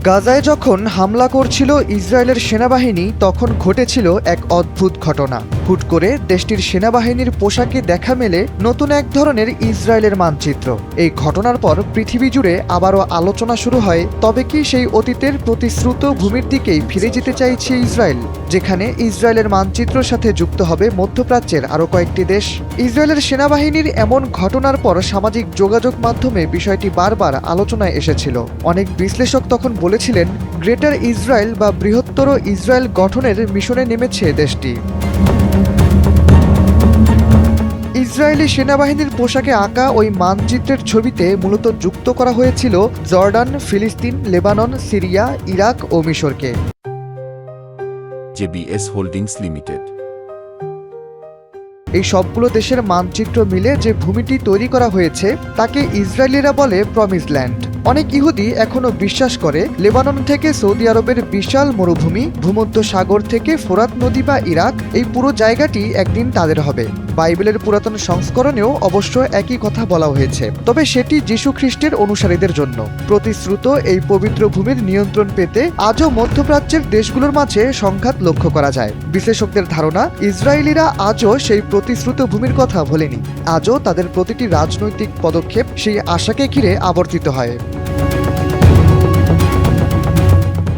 গাজায় যখন হামলা করছিল ইসরায়েলের সেনাবাহিনী তখন ঘটেছিল এক অদ্ভুত ঘটনা। হুট করে দেশটির সেনাবাহিনীর পোশাকে দেখা মেলে নতুন এক ধরনের ইসরায়েলের মানচিত্র। এই ঘটনার পর পৃথিবী জুড়ে আবারও আলোচনা শুরু হয়, তবে কি সেই অতীতের প্রতিশ্রুত ভূমির দিকেই ফিরে যেতে চাইছে ইসরায়েল, যেখানে ইসরায়েলের মানচিত্রের সাথে যুক্ত হবে মধ্যপ্রাচ্যের আরও কয়েকটি দেশ? ইসরায়েলের সেনাবাহিনীর এমন ঘটনার পর সামাজিক যোগাযোগ মাধ্যমে বিষয়টি বারবার আলোচনায় এসেছিল। অনেক বিশ্লেষক তখন বলেছিলেন, গ্রেটার ইসরায়েল বা বৃহত্তর ইসরায়েল গঠনের মিশনে নেমেছে দেশটি। ইসরায়েলি সেনাবাহিনীর পোশাকে আঁকা ওই মানচিত্রের ছবিতে মূলত যুক্ত করা হয়েছিল জর্ডান, ফিলিস্তিন, লেবানন, সিরিয়া, ইরাক ও মিশরকে। JBS holdings limited. এই সবগুলো দেশের মানচিত্র মিলে যে ভূমিটি তৈরি করা হয়েছে তাকে ইসরায়েলিরা বলে প্রমিস ল্যান্ড। অনেক ইহুদি এখনও বিশ্বাস করে লেবানন থেকে সৌদি আরবের বিশাল মরুভূমি, ভূমধ্য সাগর থেকে ফোরাত নদী বা ইরাক, এই পুরো জায়গাটি একদিন তাদের হবে। বাইবেলের পুরাতন সংস্করণেও অবশ্য একই কথা বলা হয়েছে, তবে সেটি যীশু খ্রিস্টের অনুসারীদের জন্য। প্রতিশ্রুত এই পবিত্র ভূমির নিয়ন্ত্রণ পেতে আজও মধ্যপ্রাচ্যের দেশগুলোর মাঝে সংঘাত লক্ষ্য করা যায়। বিশ্লেষকদের ধারণা, ইসরায়েলিরা আজও সেই প্রতিশ্রুত ভূমির কথা ভোলেনি। আজও তাদের প্রতিটি রাজনৈতিক পদক্ষেপ সেই আশাকে ঘিরে আবর্তিত হয়।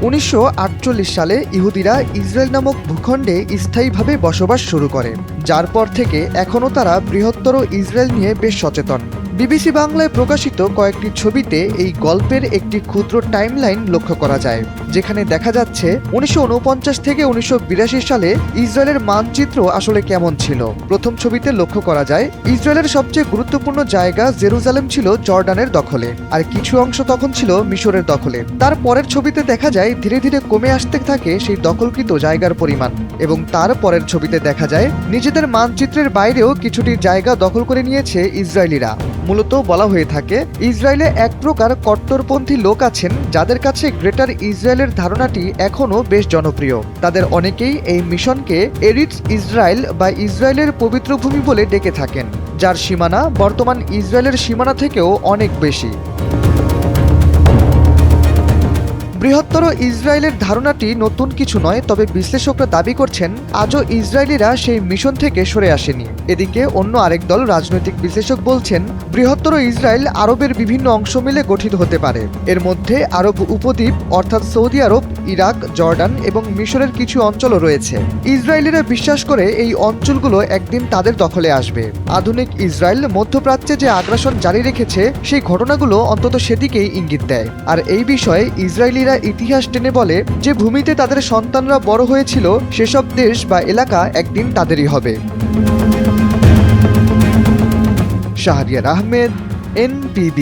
1948 সালে ইহুদিরা ইসরায়েল নামক ভূখণ্ডে স্থায়ীভাবে বসবাস শুরু করে, যার পর থেকে এখনও তারা বৃহত্তর ইসরায়েল নিয়ে বেশ সচেতন। বিবিসি বাংলায় প্রকাশিত কয়েকটি ছবিতে এই গল্পের একটি ক্ষুদ্র টাইমলাইন লক্ষ্য করা যায়, যেখানে দেখা যাচ্ছে 1949 থেকে 1982 সালে ইসরায়েলের মানচিত্র আসলে কেমন ছিল। প্রথম ছবিতে লক্ষ্য করা যায় ইসরায়েলের সবচেয়ে গুরুত্বপূর্ণ জায়গা জেরুজালেম ছিল জর্ডানের দখলে, আর কিছু অংশ তখন ছিল মিশরের দখলে। তার পরের ছবিতে দেখা যায় ধীরে ধীরে কমে আসতে থাকে সেই দখলকৃত জায়গার পরিমাণ, এবং তার পরের ছবিতে দেখা যায় নিজেদের মানচিত্রের বাইরেও কিছুটি জায়গা দখল করে নিয়েছে ইসরায়েলিরা। মূলত বলা হয়ে থাকে, ইসরায়েলে এক প্রকার কট্টরপন্থী লোক আছেন যাদের কাছে গ্রেটার ইসরায়েলের ধারণাটি এখনও বেশ জনপ্রিয়। তাদের অনেকেই এই মিশনকে এরিটস ইসরায়েল বা ইসরায়েলের পবিত্র ভূমি বলে ডেকে থাকেন, যার সীমানা বর্তমান ইসরায়েলের সীমানা থেকেও অনেক বেশি। বৃহত্তর ইসরায়েলের ধারণাটি নতুন কিছু নয়, তবে বিশ্লেষকরা দাবি করছেন আজও ইসরায়েলিরা সেই মিশন থেকে সরে আসেনি। এদিকে অন্য আরেক দল রাজনৈতিক বিশ্লেষক বলছেন, বৃহত্তর ইসরায়েল আরবের বিভিন্ন অংশ মিলে গঠিত হতে পারে। এর মধ্যে আরব উপদ্বীপ অর্থাৎ সৌদি আরব, ইরাক, জর্ডান এবং মিশরের কিছু অঞ্চলও রয়েছে। ইসরায়েলিরা বিশ্বাস করে এই অঞ্চলগুলো একদিন তাদের দখলে আসবে। আধুনিক ইসরায়েল মধ্যপ্রাচ্যে যে আগ্রাসন জারি রেখেছে সেই ঘটনাগুলো অন্তত সেদিকেই ইঙ্গিত দেয়। আর এই বিষয়ে ইসরায়েলি ইতিহাস টেনে বলে, যে ভূমিতে তাদের সন্তানরা বড় হয়েছিল সেসব দেশ বা এলাকা একদিন তাদেরই হবে। শাহরিয়ার আহমেদ, NPB।